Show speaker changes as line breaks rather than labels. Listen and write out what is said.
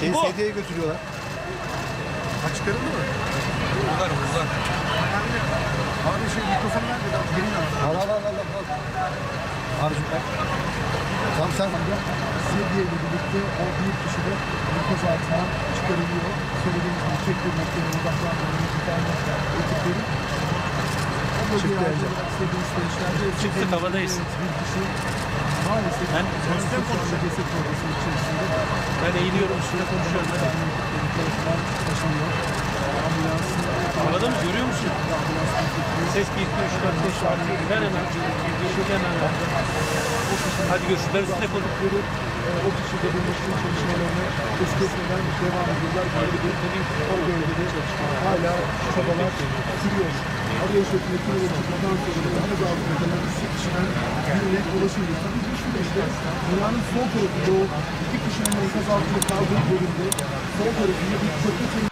Sedyeye götürüyorlar.
Ha çıkarıldı mı?
Uzar.
Abi mikrofon nerede? Gelin
Al. Abicim bak. Tamam sen bak.
Sedye ile birlikte o büyük kişi de enkaz altından çıkarılıyor. Söylediğimiz gibi tek bir noktaya odaklanmayan bir tane ekiplerin o bölgeye harcamak istediğimiz süreçlerde
Çıktık, havadayız.
Bir kişi maalesef
Ben
Özlem ceset bölgesi içerisinde
Ben eğiliyorum, üstüne konuşuyorum.
tarafından taşınıyor. Ambulansın
Havada mı görüyor musun? Ses 1, 2, 3, 4, 5 var. Ver hemen. Hemen ver. Hadi görüşürüz. Ben üstüne konuşuyorum.
o kişiyle birleştiği çalışmalarını eskisinden devam ediyorlar. Böyle bir o bölgede hala çabalar sürüyor. Arayış hükümeti ve çıkmadan sonra da henüz altında kalan 2 kişiden birine ulaşılıyor. Tabii bu süreçte dünyanın sol tarafında o 2 kişinin enkaz altında kaldığı bölümde sol tarafında bir köprü